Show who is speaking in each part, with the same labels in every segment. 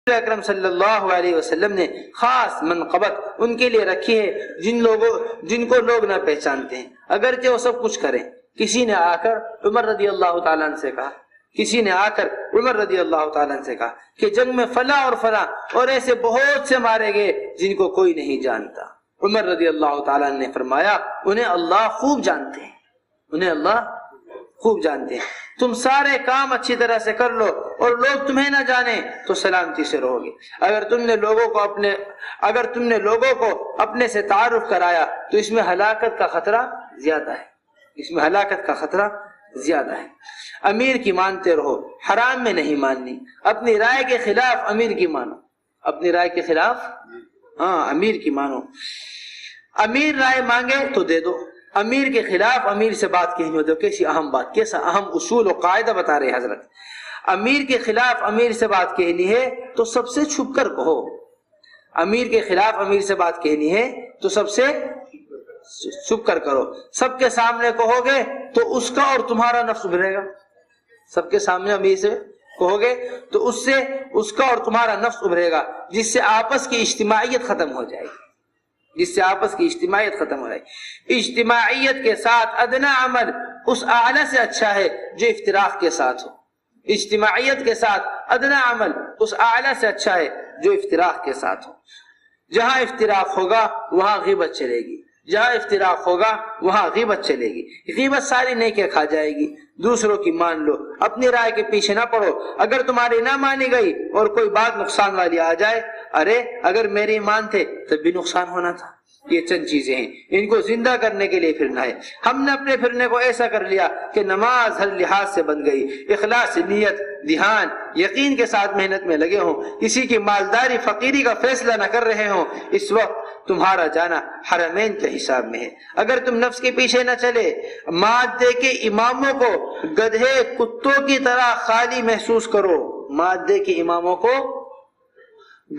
Speaker 1: اکرم صلی اللہ علیہ وسلم نے خاص منقبت ان کے لیے رکھی ہے جن کو لوگ نہ پہچانتے ہیں، اگرچہ وہ سب کچھ کریں۔ کسی نے آ کر عمر رضی اللہ تعالیٰ عنہ سے کہا کہ جنگ میں فلاں اور فلاں اور ایسے بہت سے مارے گئے جن کو کوئی نہیں جانتا۔ عمر رضی اللہ تعالیٰ عنہ نے فرمایا انہیں اللہ خوب جانتے ہیں، تم سارے کام اچھی طرح سے کر لو اور لوگ تمہیں نہ جانے تو سلامتی سے رہو گے۔ اگر تم نے لوگوں کو اپنے سے تعارف کرایا تو اس میں ہلاکت کا خطرہ زیادہ ہے۔ امیر کی مانتے رہو، حرام میں نہیں ماننی۔ اپنی رائے کے خلاف امیر کی مانو، امیر کی مانو۔ امیر رائے مانگے تو دے دو، امیر کے خلاف امیر سے بات کہنی ہو تو کیسی اہم بات، کیسا اہم اصول و قاعدہ بتا رہے حضرت۔ امیر کے خلاف امیر سے بات کہنی ہے تو سب سے چھپ کر کہو، امیر کے خلاف امیر سے بات کہنی ہے تو سب سے چھپ کر کرو۔ سب کے سامنے کہو گے تو اس کا اور تمہارا نفس ابھرے گا، سب کے سامنے امیر سے کہو گے تو اس کا اور تمہارا نفس ابھرے گا، جس سے آپس کی اجتماعیت ختم ہو جائے گی، اجتماعیت کے ساتھ ادنا عمل اس اعلی سے اچھا ہے جو افتراق کے ساتھ ہو، اجتماعیت کے ساتھ ادنا عمل اس اعلی سے اچھا ہے جو افتراق کے ساتھ ہو۔ جہاں افتراق ہوگا وہاں غیبت چلے گی، غیبت ساری نیکیاں کھا جائے گی۔ دوسروں کی مان لو، اپنی رائے کے پیچھے نہ پڑو۔ اگر تمہاری نہ مانی گئی اور کوئی بات نقصان والی آ جائے، ارے اگر میرے ایمان تھے تب بھی نقصان ہونا تھا۔ یہ چند چیزیں ہیں، ان کو زندہ کرنے کے لیے پھرنا ہے۔ ہم نے اپنے پھرنے کو ایسا کر لیا کہ نماز ہر لحاظ سے بن گئی، اخلاص، نیت، دھیان، یقین کے ساتھ محنت میں لگے ہوں، کسی کی مالداری فقیری کا فیصلہ نہ کر رہے ہوں۔ اس وقت تمہارا جانا حرمین کے حساب میں ہے۔ اگر تم نفس کے پیچھے نہ چلے، مادے کے اماموں کو گدھے کتوں کی طرح خالی محسوس کرو، مادے کے اماموں کو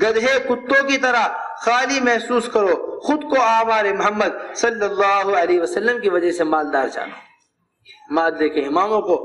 Speaker 1: گدھے کتوں کی طرح خالی محسوس کرو، خود کو آمار محمد صلی اللہ علیہ وسلم کی وجہ سے مالدار جانو۔ مادے کے اماموں کو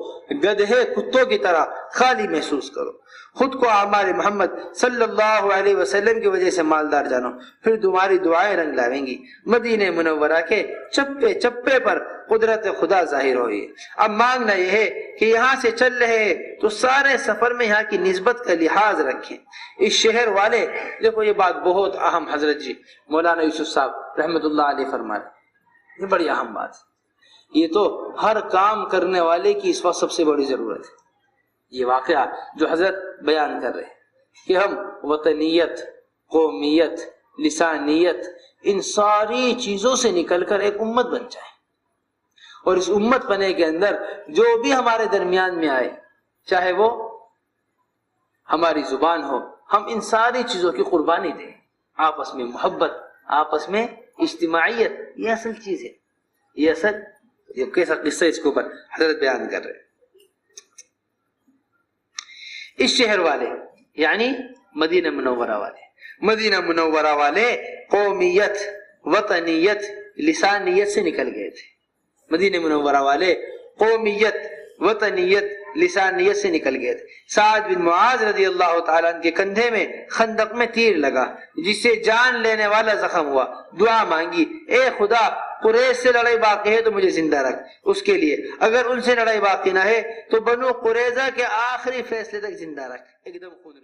Speaker 1: گدھے کتوں کی طرح خالی محسوس کرو، خود کو آمار محمد صلی اللہ علیہ وسلم کی وجہ سے مالدار جانو، پھر تمہاری دعائیں رنگ لاویں گی۔ مدینہ منورہ کے چپے چپے پر قدرت خدا ظاہر ہوئی۔ اب مانگنا یہ ہے کہ یہاں سے چل رہے ہیں تو سارے سفر میں یہاں کی نسبت کا لحاظ رکھیں۔ اس شہر والے، دیکھو یہ بات بہت اہم، حضرت جی مولانا یوسف صاحب رحمۃ اللہ علیہ فرما رہے، یہ بڑی اہم بات ہے۔ یہ تو ہر کام کرنے والے کی اس وقت سب سے بڑی ضرورت ہے۔ یہ واقعہ جو حضرت بیان کر رہے ہیں کہ ہم وطنیت، قومیت، لسانیت، ان ساری چیزوں سے نکل کر ایک امت بن جائیں، اور اس امت بنے کے اندر جو بھی ہمارے درمیان میں آئے، چاہے وہ ہماری زبان ہو، ہم ان ساری چیزوں کی قربانی دیں۔ آپس میں محبت، آپس میں اجتماعیت، یہ اصل چیز ہے۔ یہ کیسا قصہ اس کے اوپر حضرت بیان کر رہے ہیں۔ اس شہر والے یعنی مدینہ منورہ والے قومیت، وطنیت، لسانیت سے نکل گئے تھے۔ مدینہ منورہ والے قومیت، وطنیت، لسانیت سے نکل گئے تھے۔ سعد بن معاذ رضی اللہ تعالیٰ عنہ کے کندھے میں خندق میں تیر لگا، جس سے جان لینے والا زخم ہوا۔ دعا مانگی، اے خدا قریش سے لڑائی باقی ہے تو مجھے زندہ رکھ اس کے لیے، اگر ان سے لڑائی باقی نہ ہے تو بنو قریظہ کے آخری فیصلے تک زندہ رکھ۔ ایک دم خون رک